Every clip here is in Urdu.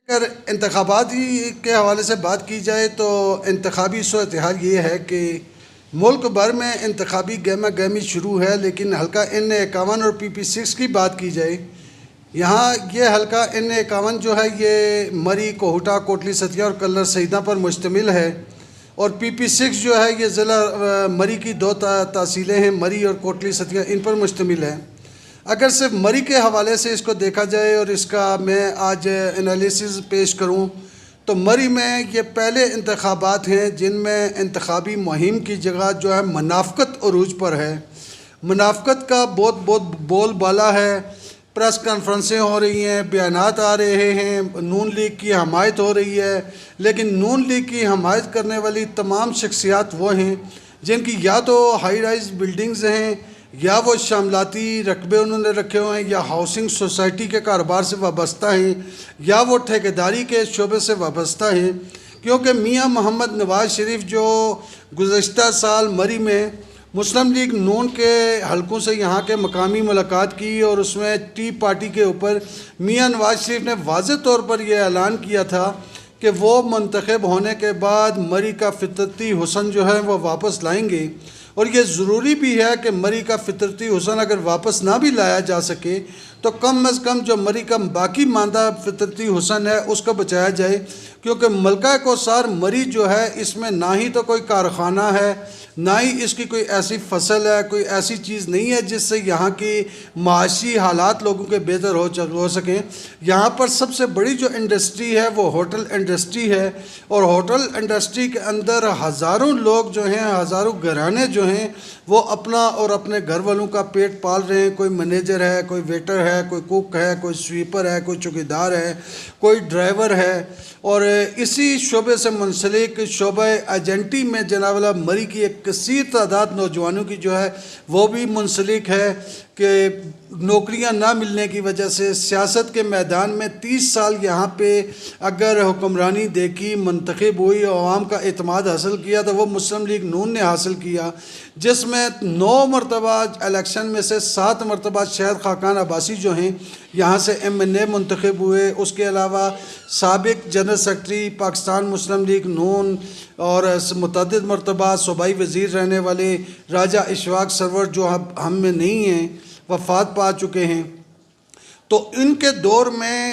اگر انتخابات ہی کے حوالے سے بات کی جائے تو انتخابی صورتحال یہ ہے کہ ملک بھر میں انتخابی گہما گہمی شروع ہے، لیکن حلقہ N51 اور PP6 کی بات کی جائے، یہاں یہ حلقہ N51 جو ہے یہ مری، کوہٹا، کوٹلی ستیا اور کلر سیدہ پر مشتمل ہے، اور PP6 جو ہے یہ ضلع مری کی دو تحصیلیں ہیں، مری اور کوٹلی ستیا، ان پر مشتمل ہے۔ اگر صرف مری کے حوالے سے اس کو دیکھا جائے اور اس کا میں آج انالیسز پیش کروں تو مری میں یہ پہلے انتخابات ہیں جن میں انتخابی مہم کی جگہ جو ہے منافقت عروج پر ہے۔ منافقت کا بہت بول بالا ہے، پریس کانفرنسیں ہو رہی ہیں، بیانات آ رہے ہیں، نون لیگ کی حمایت ہو رہی ہے، لیکن نون لیگ کی حمایت کرنے والی تمام شخصیات وہ ہیں جن کی یا تو ہائی رائز بلڈنگز ہیں، یا وہ شاملاتی رقبے انہوں نے رکھے ہوئے ہیں، یا ہاؤسنگ سوسائٹی کے کاروبار سے وابستہ ہیں، یا وہ ٹھیکیداری کے شعبے سے وابستہ ہیں، کیونکہ میاں محمد نواز شریف جو گزشتہ سال مری میں مسلم لیگ نون کے حلقوں سے یہاں کے مقامی ملاقات کی اور اس میں ٹی پارٹی کے اوپر میاں نواز شریف نے واضح طور پر یہ اعلان کیا تھا کہ وہ منتخب ہونے کے بعد مری کا فطرتی حسن جو ہے وہ واپس لائیں گے، اور یہ ضروری بھی ہے کہ مری کا فطرتی حسن اگر واپس نہ بھی لایا جا سکے تو کم از کم جو مری کا باقی ماندہ فطرتی حسن ہے اس کو بچایا جائے، کیونکہ ملکہ کوثار مری جو ہے اس میں نہ ہی تو کوئی کارخانہ ہے، نہ ہی اس کی کوئی ایسی فصل ہے، کوئی ایسی چیز نہیں ہے جس سے یہاں کی معاشی حالات لوگوں کے بہتر ہو سکیں۔ یہاں پر سب سے بڑی جو انڈسٹری ہے وہ ہوٹل انڈسٹری ہے، اور ہوٹل انڈسٹری کے اندر ہزاروں لوگ جو ہیں، ہزاروں گھرانے جو ہیں وہ اپنا اور اپنے گھر والوں کا پیٹ پال رہے ہیں۔ کوئی مینیجر ہے، کوئی ویٹر ہے، کوئی کوک ہے، کوئی سویپر ہے، کوئی چوکیدار ہے، کوئی ڈرائیور ہے، اور اسی شعبے سے منسلک شعبہ ایجنٹی میں جناب والا مری کی ایک کثیر تعداد نوجوانوں کی جو ہے وہ بھی منسلک ہے کہ نوکریاں نہ ملنے کی وجہ سے سیاست کے میدان میں 30 سال یہاں پہ اگر حکمرانی دیکھی، منتخب ہوئی، عوام کا اعتماد حاصل کیا تو وہ مسلم لیگ نون نے حاصل کیا، جس میں 9 مرتبہ الیکشن میں سے 7 مرتبہ شہید خاقان عباسی جو ہیں یہاں سے MNA منتخب ہوئے۔ اس کے علاوہ سابق جنرل سیکرٹری پاکستان مسلم لیگ نون اور متعدد مرتبہ صوبائی وزیر رہنے والے راجہ اشفاق سرور جو ہم میں نہیں ہیں، وفات پا چکے ہیں، تو ان کے دور میں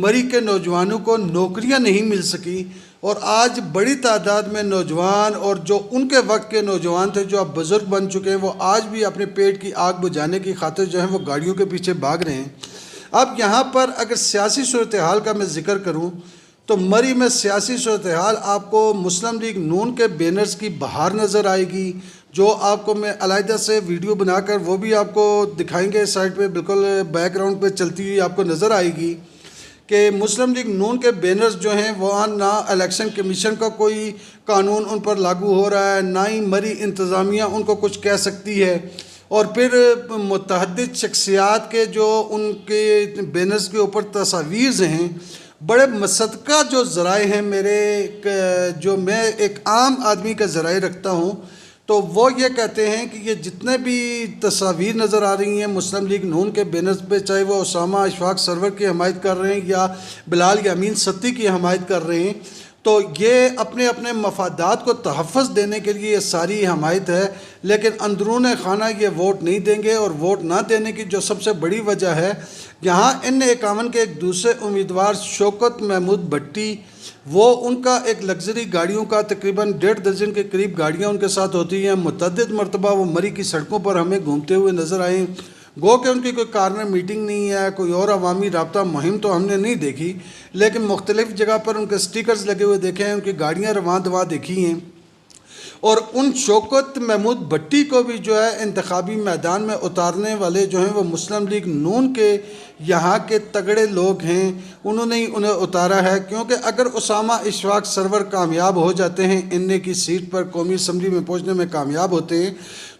مری کے نوجوانوں کو نوکریاں نہیں مل سکی، اور آج بڑی تعداد میں نوجوان اور جو ان کے وقت کے نوجوان تھے جو اب بزرگ بن چکے ہیں وہ آج بھی اپنے پیٹ کی آگ بجھانے کی خاطر جو ہیں وہ گاڑیوں کے پیچھے بھاگ رہے ہیں۔ اب یہاں پر اگر سیاسی صورتحال کا میں ذکر کروں تو مری میں سیاسی صورتحال آپ کو مسلم لیگ نون کے بینرز کی بہار نظر آئے گی، جو آپ کو میں علیحدہ سے ویڈیو بنا کر وہ بھی آپ کو دکھائیں گے، سائٹ پہ بالکل بیک گراؤنڈ پہ چلتی ہوئی آپ کو نظر آئے گی کہ مسلم لیگ نون کے بینرز جو ہیں وہاں نہ الیکشن کمیشن کا کوئی قانون ان پر لاگو ہو رہا ہے، نہ ہی مری انتظامیہ ان کو کچھ کہہ سکتی ہے، اور پھر متعدد شخصیات کے جو ان کے بینرز کے اوپر تصاویر ہیں، بڑے مصدقہ جو ذرائع ہیں میرے، جو میں ایک عام آدمی کا ذرائع رکھتا ہوں، تو وہ یہ کہتے ہیں کہ یہ جتنے بھی تصاویر نظر آ رہی ہیں مسلم لیگ نون کے بینرز پہ، چاہے وہ اسامہ اشفاق سرور کی حمایت کر رہے ہیں یا بلال یامین ستی کی حمایت کر رہے ہیں، تو یہ اپنے اپنے مفادات کو تحفظ دینے کے لیے یہ ساری حمایت ہے، لیکن اندرون خانہ یہ ووٹ نہیں دیں گے، اور ووٹ نہ دینے کی جو سب سے بڑی وجہ ہے، یہاں N51 کے ایک دوسرے امیدوار شوکت محمود بھٹی، وہ ان کا ایک لگژری گاڑیوں کا تقریباً 1.5 درجن کے قریب گاڑیاں ان کے ساتھ ہوتی ہیں، متعدد مرتبہ وہ مری کی سڑکوں پر ہمیں گھومتے ہوئے نظر آئے، گو کہ ان کی کوئی کارنر میٹنگ نہیں ہے، کوئی اور عوامی رابطہ مہم تو ہم نے نہیں دیکھی، لیکن مختلف جگہ پر ان کے سٹیکرز لگے ہوئے دیکھے ہیں، ان کی گاڑیاں رواں دواں دیکھی ہیں، اور ان شوکت محمود بھٹی کو بھی جو ہے انتخابی میدان میں اتارنے والے جو ہیں وہ مسلم لیگ نون کے یہاں کے تگڑے لوگ ہیں، انہوں نے ہی انہیں اتارا ہے، کیونکہ اگر اسامہ اشفاق سرور کامیاب ہو جاتے ہیں، NA کی سیٹ پر قومی اسمبلی میں پہنچنے میں کامیاب ہوتے ہیں،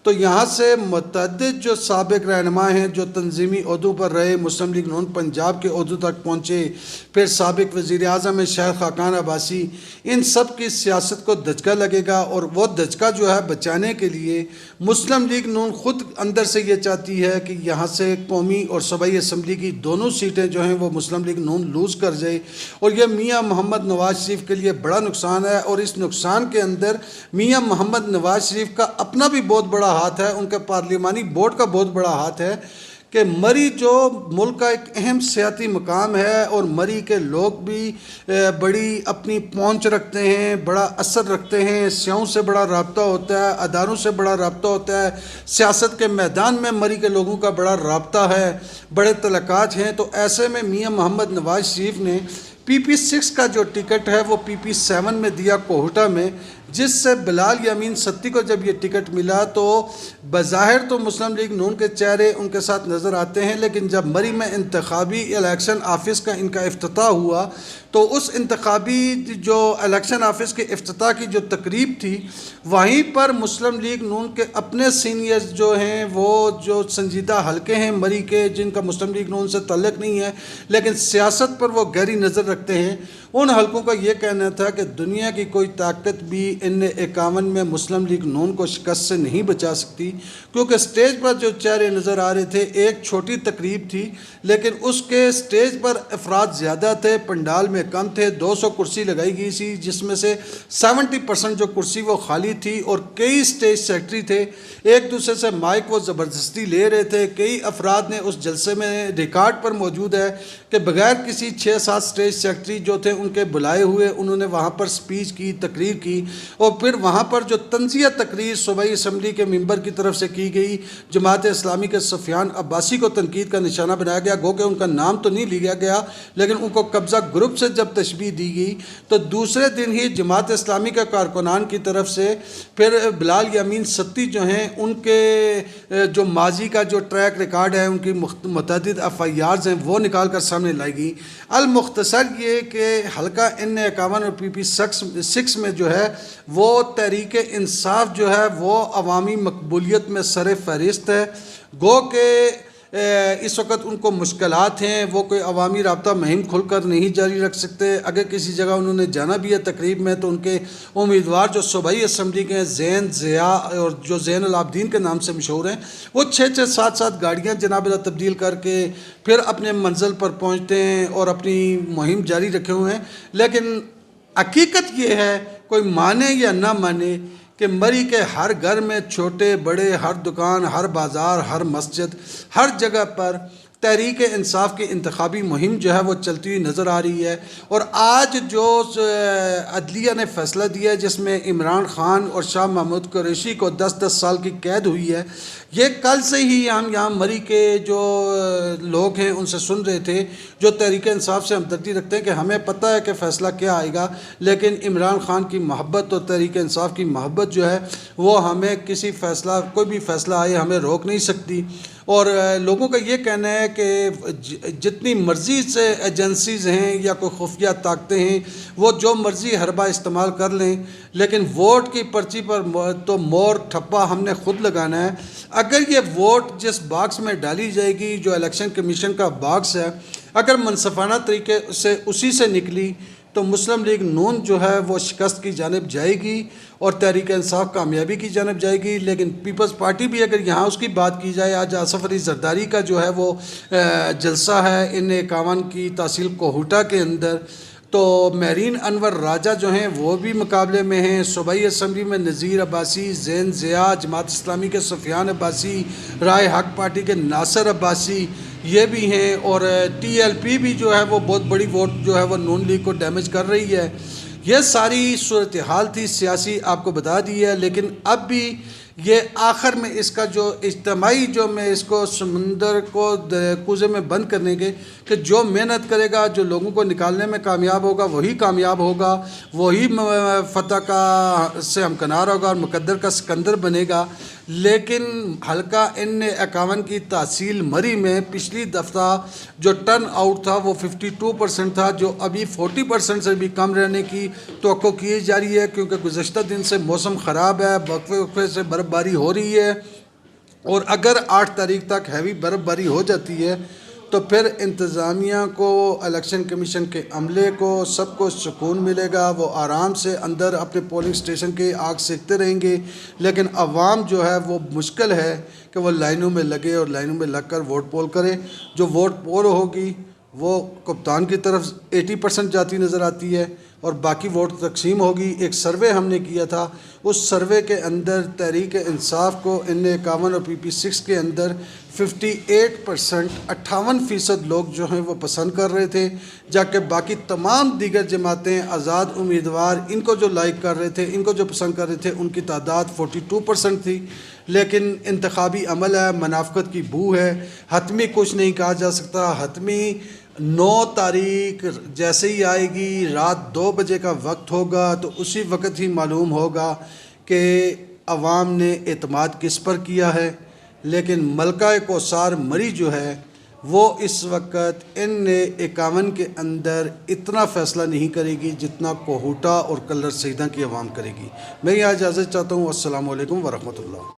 تو یہاں سے متعدد جو سابق رہنما ہیں جو تنظیمی عہدوں پر رہے، مسلم لیگ نون پنجاب کے عہدوں تک پہنچے، پھر سابق وزیر اعظم شیخ خاقان عباسی، ان سب کی سیاست کو دھچکا لگے گا، اور وہ دھچکا جو ہے بچانے کے لیے مسلم لیگ نون خود اندر سے یہ چاہتی ہے کہ یہاں سے قومی اور صوبائی اسمبلی کی دونوں سیٹیں جو ہیں وہ مسلم لیگ نون لوز کر جائے، اور یہ میاں محمد نواز شریف کے لیے بڑا نقصان ہے، اور اس نقصان کے اندر میاں محمد نواز شریف کا اپنا بھی بہت بڑا ہاتھ ہے، ان کے پارلیمانی بورڈ کا بہت بڑا ہاتھ ہے کہ مری جو ملک کا ایک اہم سیاسی مقام ہے، اور مری کے لوگ بھی بڑی اپنی پہنچ رکھتے ہیں، بڑا اثر رکھتے ہیں، سیاحوں سے بڑا رابطہ ہوتا ہے، اداروں سے بڑا رابطہ ہوتا ہے، سیاست کے میدان میں مری کے لوگوں کا بڑا رابطہ ہے، بڑے تعلقات ہیں۔ تو ایسے میں میاں محمد نواز شریف نے پی پی 6 کا جو ٹکٹ ہے وہ پی پی 7 میں دیا کوہٹا میں، جس سے بلال یامین ستی کو جب یہ ٹکٹ ملا تو بظاہر تو مسلم لیگ نون کے چہرے ان کے ساتھ نظر آتے ہیں، لیکن جب مری میں انتخابی الیکشن آفس کا ان کا افتتاح ہوا تو اس انتخابی جو الیکشن آفس کے افتتاح کی جو تقریب تھی، وہیں پر مسلم لیگ نون کے اپنے سینئرز جو ہیں، وہ جو سنجیدہ حلقے ہیں مری کے، جن کا مسلم لیگ نون سے تعلق نہیں ہے لیکن سیاست پر وہ گہری نظر رکھتے ہیں، ان حلقوں کا یہ کہنا تھا کہ دنیا کی کوئی طاقت بھی ان 51 میں مسلم لیگ نون کو شکست سے نہیں بچا سکتی، کیونکہ سٹیج پر جو چہرے نظر آ رہے تھے، ایک چھوٹی تقریب تھی لیکن اس کے سٹیج پر افراد زیادہ تھے، پنڈال میں کم تھے، 200 کرسی لگائی گئی تھی جس میں سے 70% جو کرسی وہ خالی تھی، اور کئی سٹیج سیکرٹری تھے، ایک دوسرے سے مائک وہ زبردستی لے رہے تھے۔ کئی افراد نے اس جلسے میں ریکارڈ پر موجود ہے کہ بغیر کسی 6-7 سٹیج سیکرٹری جو تھے ان کے بلائے ہوئے انہوں نے وہاں پر سپیچ کی، تقریر کی، اور پھر وہاں پر جو تنزیہ تقریر صوبائی اسمبلی کے ممبر کی طرف سے کی گئی، جماعت اسلامی کے سفیان عباسی کو تنقید کا نشانہ بنایا گیا، گو کہ ان کا نام تو نہیں لیا گیا لیکن ان کو قبضہ گروپ سے جب تشبیہ دی گئی تو دوسرے دن ہی جماعت اسلامی کے کارکنان کی طرف سے پھر بلال یامین ستی جو ہیں ان کے جو ماضی کا جو ٹریک ریکارڈ ہے، ان کی متعدد FIRs ہیں، وہ نکال کر سامنے لائی گئی۔ المختصر یہ کہ حلقہ N51 اور پی پی 6 میں جو ہے وہ تحریک انصاف جو ہے وہ عوامی مقبولیت میں سر فہرست ہے، گو کہ اس وقت ان کو مشکلات ہیں، وہ کوئی عوامی رابطہ مہم کھل کر نہیں جاری رکھ سکتے، اگر کسی جگہ انہوں نے جانا بھی ہے تقریب میں تو ان کے امیدوار جو صوبائی اسمبلی کے ہیں، زین، ضیاء اور جو زین العابدین کے نام سے مشہور ہیں، وہ 6-6 7-7 گاڑیاں جناب اللہ تبدیل کر کے پھر اپنے منزل پر پہنچتے ہیں اور اپنی مہم جاری رکھے ہوئے ہیں۔ لیکن حقیقت یہ ہے، کوئی مانے یا نہ مانے، کہ مری کے ہر گھر میں چھوٹے بڑے، ہر دکان، ہر بازار، ہر مسجد، ہر جگہ پر تحریک انصاف کی انتخابی مہم جو ہے وہ چلتی ہوئی نظر آ رہی ہے۔ اور آج جو عدلیہ نے فیصلہ دیا ہے جس میں عمران خان اور شاہ محمود قریشی کو 10-10 سال کی قید ہوئی ہے، یہ کل سے ہی ہم یہاں مری کے جو لوگ ہیں ان سے سن رہے تھے جو تحریک انصاف سے ہمدردی رکھتے ہیں کہ ہمیں پتہ ہے کہ فیصلہ کیا آئے گا، لیکن عمران خان کی محبت اور تحریک انصاف کی محبت جو ہے وہ ہمیں کوئی بھی فیصلہ آئے ہمیں روک نہیں سکتی۔ اور لوگوں کا یہ کہنا ہے کہ جتنی مرضی سے ایجنسیز ہیں یا کوئی خفیہ طاقتیں ہیں وہ جو مرضی حربہ استعمال کر لیں، لیکن ووٹ کی پرچی پر تو مور ٹھپا ہم نے خود لگانا ہے۔ اگر یہ ووٹ جس باکس میں ڈالی جائے گی جو الیکشن کمیشن کا باکس ہے، اگر منصفانہ طریقے سے اسی سے نکلی تو مسلم لیگ نون جو ہے وہ شکست کی جانب جائے گی اور تحریک انصاف کامیابی کی جانب جائے گی۔ لیکن پیپلز پارٹی بھی اگر یہاں اس کی بات کی جائے، آج آصف علی زرداری کا جو ہے وہ جلسہ ہے N51 کی تحصیل کوہٹا کے اندر، تو مہرین انور راجہ جو ہیں وہ بھی مقابلے میں ہیں، صوبائی اسمبلی میں نذیر عباسی، زین ضیاء، جماعت اسلامی کے سفیان عباسی، رائے حق پارٹی کے ناصر عباسی یہ بھی ہیں، اور TLP بھی جو ہے وہ بہت بڑی ووٹ جو ہے وہ نون لیگ کو ڈیمیج کر رہی ہے۔ یہ ساری صورتحال تھی سیاسی، آپ کو بتا دی ہے، لیکن اب بھی یہ آخر میں اس کا جو اجتماعی جو میں اس کو سمندر کو کوزے میں بند کرنے کے کہ جو محنت کرے گا، جو لوگوں کو نکالنے میں کامیاب ہوگا وہی کامیاب ہوگا، وہی فتح کا سے ہمکنار ہوگا اور مقدر کا سکندر بنے گا۔ لیکن حلقہ N51 کی تحصیل مری میں پچھلی دفعہ جو ٹرن آؤٹ تھا وہ 52% تھا، جو ابھی 40% سے بھی کم رہنے کی توقع کی جا رہی ہے، کیونکہ گزشتہ دن سے موسم خراب ہے، وقفے سے برف باری ہو رہی ہے، اور اگر 8 تاریخ تک ہیوی برف باری ہو جاتی ہے تو پھر انتظامیہ کو، الیکشن کمیشن کے عملے کو، سب کو سکون ملے گا، وہ آرام سے اندر اپنے پولنگ سٹیشن کے آگ سیکتے رہیں گے، لیکن عوام جو ہے وہ مشکل ہے کہ وہ لائنوں میں لگے اور لائنوں میں لگ کر ووٹ پول کرے۔ جو ووٹ پول ہوگی وہ کپتان کی طرف 80% جاتی نظر آتی ہے، اور باقی ووٹ تقسیم ہوگی۔ ایک سروے ہم نے کیا تھا، اس سروے کے اندر تحریک انصاف کو N51 اور PP6 کے اندر 58%، 58% لوگ جو ہیں وہ پسند کر رہے تھے، جبکہ باقی تمام دیگر جماعتیں، آزاد امیدوار، ان کو جو لائک کر رہے تھے، ان کو جو پسند کر رہے تھے، ان کی تعداد 42% تھی۔ لیکن انتخابی عمل ہے، منافقت کی بو ہے، حتمی کچھ نہیں کہا جا سکتا۔ حتمی 9 تاریخ جیسے ہی آئے گی، رات 2 بجے کا وقت ہوگا، تو اسی وقت ہی معلوم ہوگا کہ عوام نے اعتماد کس پر کیا ہے۔ لیکن ملکہ کوثر مری جو ہے وہ اس وقت N51 کے اندر اتنا فیصلہ نہیں کرے گی جتنا کوہوٹا اور کلر سیدہ کی عوام کرے گی۔ میں یہ اجازت چاہتا ہوں۔ السلام علیکم ورحمۃ اللہ۔